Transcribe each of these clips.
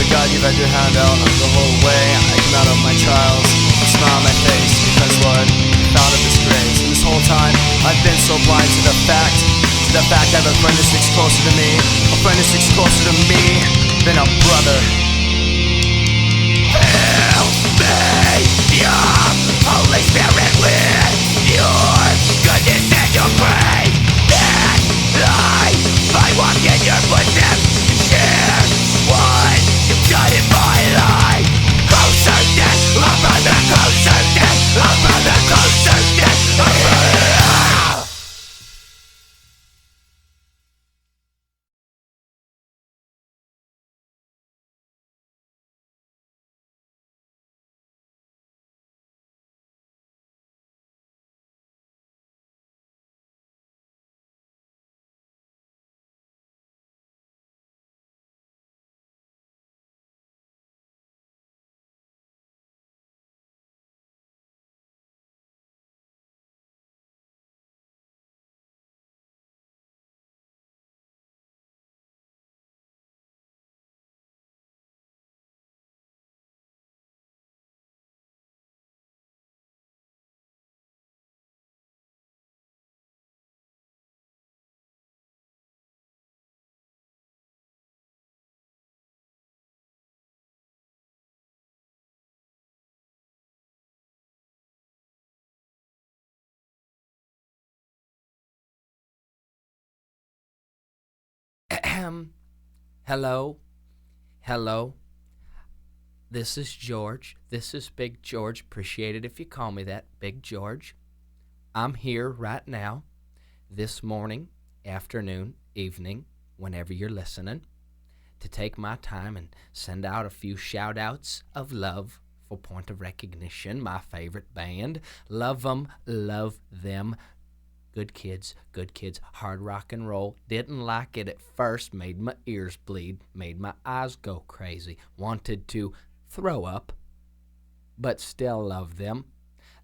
God you've had your hand out the whole way. I come out of my trials, a smile on my face, because Lord, I found of this grace. And this whole time, I've been so blind to the fact that I have a friend that sticks closer to me, a friend that sticks closer to me than a brother. Help me, your Holy Spirit, with your goodness and your grace, that I walk in your footsteps and share what you've done in my life. Closer, death, a brother, closer, death, a brother, closer, death, a brother. Hello. This is George. This is Big George. Appreciate it if you call me that, Big George. I'm here right now, this morning, afternoon, evening, whenever you're listening, to take my time and send out a few shout-outs of love for Point of Recognition, my favorite band. Love them, love them. Good kids, hard rock and roll. Didn't like it at first, made my ears bleed, made my eyes go crazy, wanted to throw up, but still love them.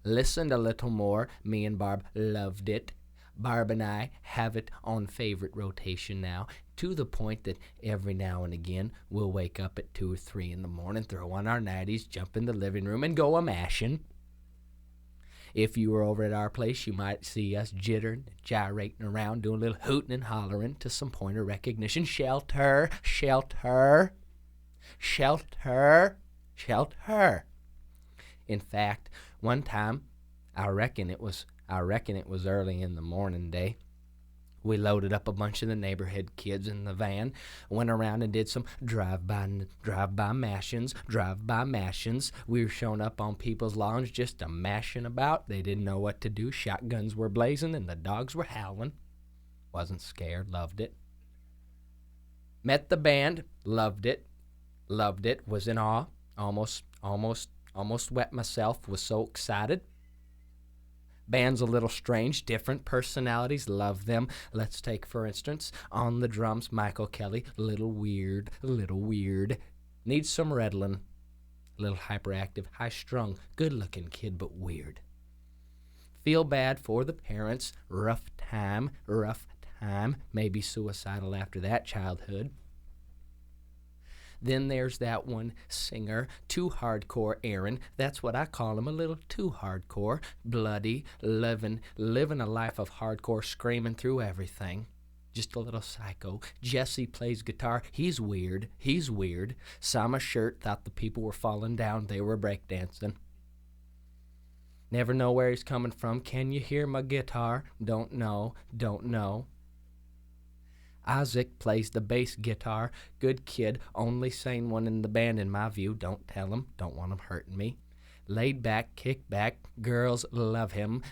Listened a little more, me and Barb loved it. Barb and I have it on favorite rotation now, to the point that every now and again we'll wake up at 2 or 3 in the morning, throw on our nighties, jump in the living room, and go a-mashing. If you were over at our place, you might see us jittering, gyrating around, doing a little hooting and hollering to some Point of Recognition. Shelter, shelter, shelter, shelter. In fact, one time, I reckon it was early in the morning day, we loaded up a bunch of the neighborhood kids in the van, went around and did some drive-by mashins. We were showing up on people's lawns just a mashing about. They didn't know what to do. Shotguns were blazing and the dogs were howling. Wasn't scared, loved it. Met the band, loved it, was in awe, almost wet myself, was so excited. Band's a little strange, different personalities, love them. Let's take, for instance, on the drums, Michael Kelly, little weird. Needs some Redlin, little hyperactive, high-strung, good-looking kid, but weird. Feel bad for the parents, rough time, maybe suicidal after that childhood. Then there's that one singer, too hardcore Aaron. That's what I call him, a little too hardcore. Bloody, living a life of hardcore, screaming through everything. Just a little psycho. Jesse plays guitar. He's weird. Saw my shirt, thought the people were falling down. They were breakdancing. Never know where he's coming from. Can you hear my guitar? Don't know. Isaac plays the bass guitar. Good kid, only sane one in the band in my view. Don't tell him, don't want him hurting me. Laid back, kick back, girls love him,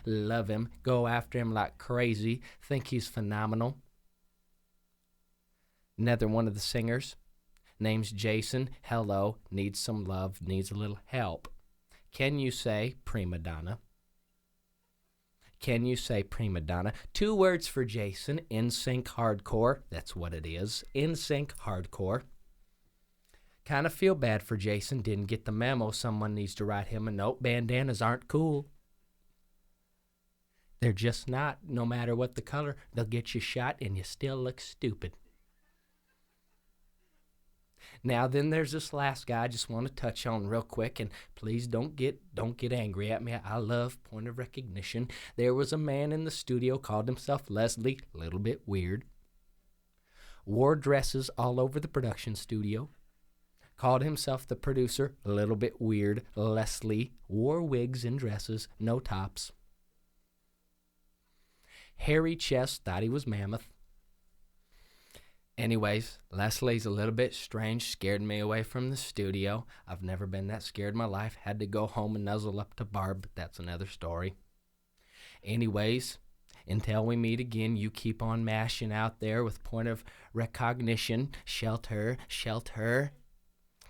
go after him like crazy, think he's phenomenal. Another one of the singers, name's Jason, hello, needs some love, needs a little help. Can you say prima donna? Can you say prima donna? 2 words for Jason, in-sync hardcore. That's what it is, in-sync hardcore. Kind of feel bad for Jason, didn't get the memo. Someone needs to write him a note. Bandanas aren't cool. They're just not. No matter what the color, they'll get you shot and you still look stupid. Now then, there's this last guy I just want to touch on real quick, and please don't get angry at me. I love point of recognition. There was a man in the studio, called himself Leslie, a little bit weird, wore dresses all over the production studio, called himself the producer, a little bit weird. Leslie wore wigs and dresses, no tops. Hairy chest, thought he was Mammoth. Anyways, Leslie's a little bit strange, scared me away from the studio. I've never been that scared in my life. Had to go home and nuzzle up to Barb, but that's another story. Anyways, until we meet again, you keep on mashing out there with point of recognition. Shelter, shelter.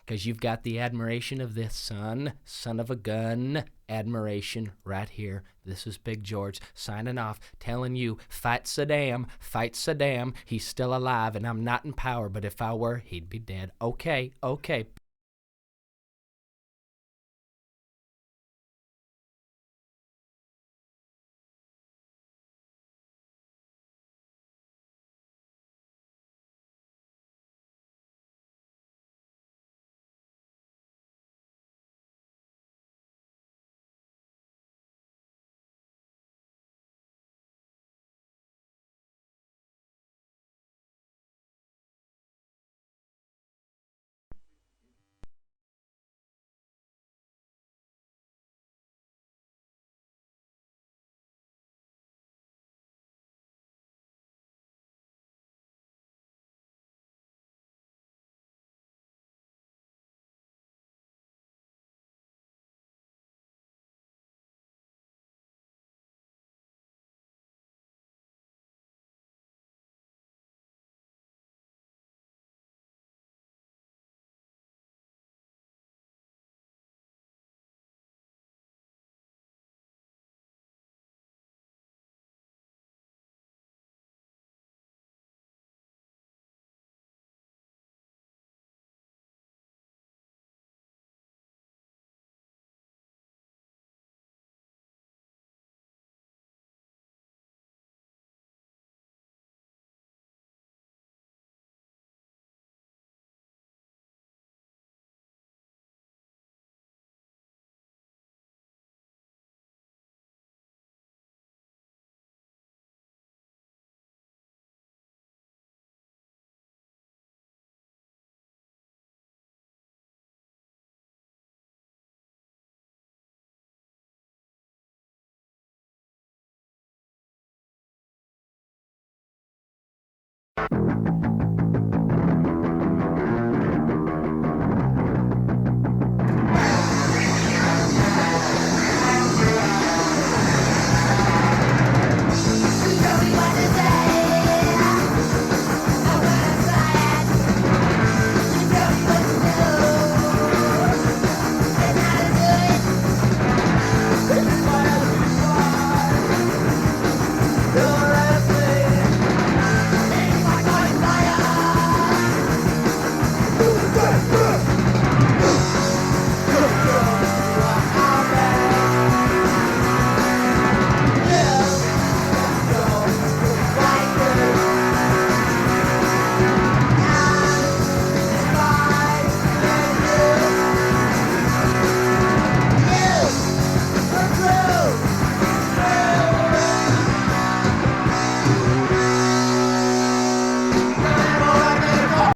Because you've got the admiration of this son of a gun, admiration right here. This is Big George signing off, telling you, fight Saddam, he's still alive, and I'm not in power, but if I were, he'd be dead. Okay.